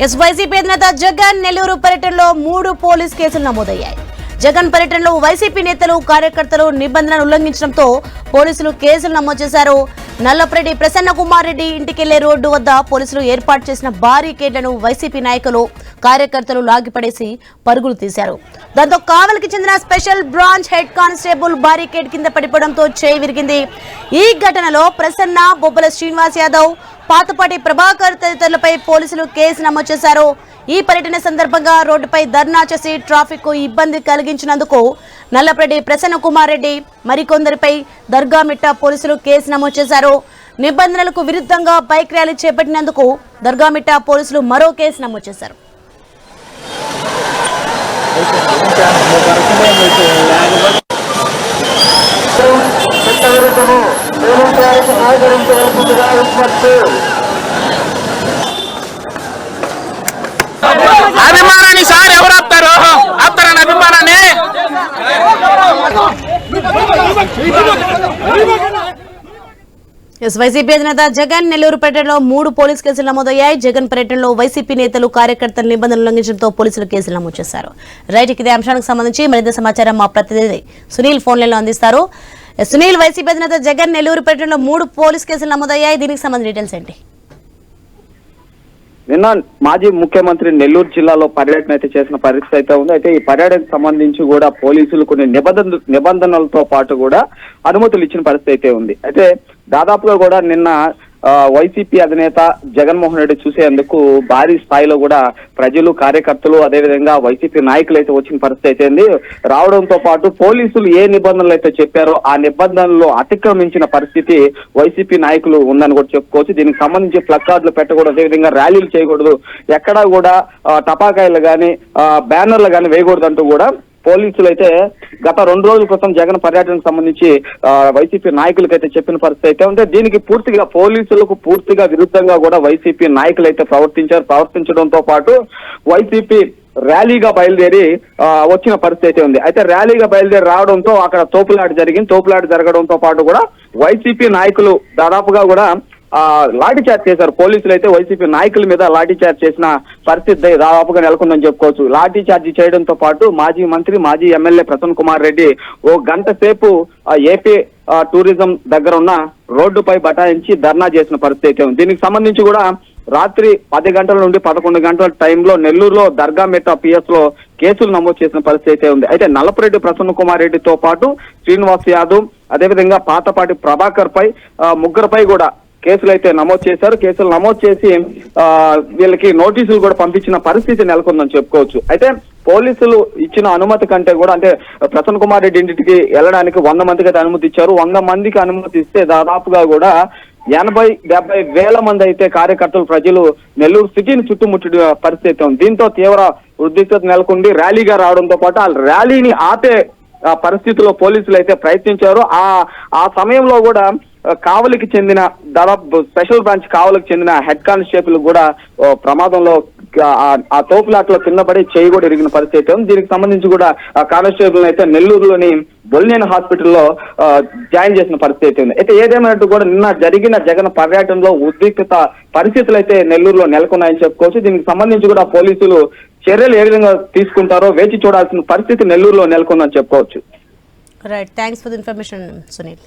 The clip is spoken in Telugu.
వైసీపీ అధినేత జగన్ నెల్లూరు పర్యటనలో 3 పోలీస్ కేసులు నమోదయ్యాయి. జగన్ పర్యటనలో వైసీపీ నేతలు కార్యకర్తలు నిబంధనలు ఉల్లంఘించడంతో పోలీసులు కేసులు నమోదు చేశారు. నల్లపరెడ్డి ప్రసన్న కుమార్ రెడ్డి ఇంటికెళ్లే రోడ్డు వద్ద పోలీసులు ఏర్పాటు చేసిన బారికేడ్లను వైసీపీ నాయకులు కార్యకర్తలు లాగిపడేసి పరుగులు తీశారు. దాంతో కావలికి చెందిన special branch head constable barricade కింద పడిపోవడంతో చేయి విరిగింది. ఈ ఘటనలో ప్రసన్న, బొబ్బల శ్రీనివాస్ యాదవ్, పాతపాటి ప్రభాకర్ తదితరులపై పోలీసులు కేసు నమోదు చేశారు. ఈ పర్యటన సందర్భంగా రోడ్డుపై ధర్నా చేసి ట్రాఫిక్ కు ఇబ్బంది కలిగించినందుకు నల్లపరెడ్డి ప్రసన్న కుమార్ రెడ్డి మరికొందరిపై దర్గామిట్ట పోలీసులు కేసు నమోదు చేశారు. నిబంధనలకు విరుద్ధంగా బైక్ ర్యాలీ చేపట్టినందుకు దర్గామిట్ట పోలీసులు మరో కేసు నమోదు చేశారు. అభిమానాన్ని సార్ ఎవరు ఆపుతారు? ఆపుతారని అభిమానాన్ని వైసీపీ అధినేత జగన్ నెల్లూరు పర్యటనలో 3 పోలీస్ కేసులు నమోదయ్యాయి. జగన్ పర్యటనలో వైసీపీ నేతలు కార్యకర్తల నిబంధనలు ఉల్లంఘించడంతో పోలీసులు కేసులు నమోదు చేశారు. రైట్, ఇదే అంశానికి సంబంధించి మరింత సమాచారం మా ప్రతినిధి సునీల్ ఫోన్ లైన్ లో అందిస్తారు. సునీల్, వైసీపీ అధినేత జగన్ నెల్లూరు పర్యటనలో 3 పోలీస్ కేసులు నమోదయ్యాయి. దీనికి సంబంధించిన డీటెయిల్స్ ఏంటి? నిన్న మాజీ ముఖ్యమంత్రి నెల్లూరు జిల్లాలో పర్యటన అయితే చేసిన పరిస్థితి అయితే ఉంది. అయితే ఈ పర్యటనకు సంబంధించి కూడా పోలీసులు కొన్ని నిబంధనలతో పాటు కూడా అనుమతులు ఇచ్చిన పరిస్థితి అయితే ఉంది. అయితే దాదాపుగా కూడా నిన్న వైసీపీ అధినేత జగన్మోహన్ రెడ్డి చూసేందుకు భారీ స్థాయిలో కూడా ప్రజలు, కార్యకర్తలు, అదేవిధంగా వైసీపీ నాయకులు అయితే వచ్చిన పరిస్థితి అయితే ఉంది. రావడంతో పాటు పోలీసులు ఏ నిబంధనలు అయితే చెప్పారో ఆ నిబంధనలు అతిక్రమించిన పరిస్థితి వైసీపీ నాయకులు ఉందని కూడా చెప్పుకోవచ్చు. దీనికి సంబంధించి ప్లకార్డులు పెట్టకూడదు, అదేవిధంగా ర్యాలీలు చేయకూడదు, ఎక్కడా కూడా టపాకాయలు కానీ బ్యానర్లు కానీ వేయకూడదు అంటూ కూడా పోలీసులు అయితే గత 2 రోజుల క్రితం జగన్ పర్యటనకు సంబంధించి వైసీపీ నాయకులకైతే చెప్పిన పరిస్థితి అయితే ఉంది. దీనికి పోలీసులకు పూర్తిగా విరుద్ధంగా కూడా వైసీపీ నాయకులు అయితే ప్రవర్తించడంతో పాటు వైసీపీ ర్యాలీగా బయలుదేరి వచ్చిన పరిస్థితి అయితే ఉంది. అయితే ర్యాలీగా బయలుదేరి రావడంతో అక్కడ తోపులాట జరిగింది. తోపులాట జరగడంతో పాటు కూడా వైసీపీ నాయకులు దాదాపుగా కూడా లాఠీ చార్జ్ చేశారు. పోలీసులు అయితే వైసీపీ నాయకుల మీద లాఠీ చార్జ్ చేసిన పరిస్థితి దాదాపుగా నెలకొందని చెప్పుకోవచ్చు. లాఠీ చార్జ్ చేయడంతో పాటు మాజీ మంత్రి, మాజీ ఎమ్మెల్యే ప్రసన్న కుమార్ రెడ్డి 1 గంట సేపు ఏపీ టూరిజం దగ్గర ఉన్న రోడ్డుపై బటాయించి ధర్నా చేసిన పరిస్థితి అయితే ఉంది. దీనికి సంబంధించి కూడా రాత్రి 10 గంటల నుండి 11 గంటల టైంలో నెల్లూరులో దర్గామిట్ట పిఎస్ లో కేసులు నమోదు చేసిన పరిస్థితి అయితే ఉంది. అయితే నల్లపరెడ్డి ప్రసన్న కుమార్ రెడ్డితో పాటు శ్రీనివాస్ యాదవ్, అదేవిధంగా పాతపాటి ప్రభాకర్ పై 3 కూడా కేసులు అయితే నమోదు చేశారు. కేసులు నమోదు చేసి వీళ్ళకి నోటీసులు కూడా పంపించిన పరిస్థితి నెలకొందని చెప్పుకోవచ్చు. అయితే పోలీసులు ఇచ్చిన అనుమతి కంటే కూడా, అంటే ప్రసన్న కుమార్ రెడ్డి ఇంటికి వెళ్ళడానికి 100 మందికి అయితే అనుమతి ఇచ్చారు. 100 మందికి అనుమతి ఇస్తే దాదాపుగా కూడా 80-70 వేల మంది అయితే కార్యకర్తలు, ప్రజలు నెల్లూరు సిటీని చుట్టుముట్టిన పరిస్థితి ఉంది. దీంతో తీవ్ర ఉద్రిక్తత నెలకొంది. ర్యాలీగా రావడంతో పాటు ఆ ర్యాలీని ఆపే పరిస్థితిలో పోలీసులు అయితే ప్రయత్నించారు. ఆ సమయంలో కూడా కావలికి చెందిన దాదాపు స్పెషల్ బ్రాంచ్ కావలికి చెందిన హెడ్ కానిస్టేబుల్ కూడా ప్రమాదంలో ఆ తోపులాట్లో కింద పడి చేయి కూడా ఇరిగిన పరిస్థితి ఉంది. దీనికి సంబంధించి కూడా కానిస్టేబుల్ అయితే నెల్లూరులోని బొల్నేని హాస్పిటల్లో జాయిన్ చేసిన పరిస్థితి ఉంది. అయితే ఏదేమైనట్టు కూడా నిన్న జరిగిన జగన్ పర్యటనలో ఉద్రిక్తత పరిస్థితులు అయితే నెల్లూరులో నెలకొన్నాయని చెప్పుకోవచ్చు. దీనికి సంబంధించి కూడా పోలీసులు చర్యలు ఏ విధంగా తీసుకుంటారో వేచి చూడాల్సిన పరిస్థితి నెల్లూరులో నెలకొందని చెప్పుకోవచ్చు. Right, thanks for the information Sunil.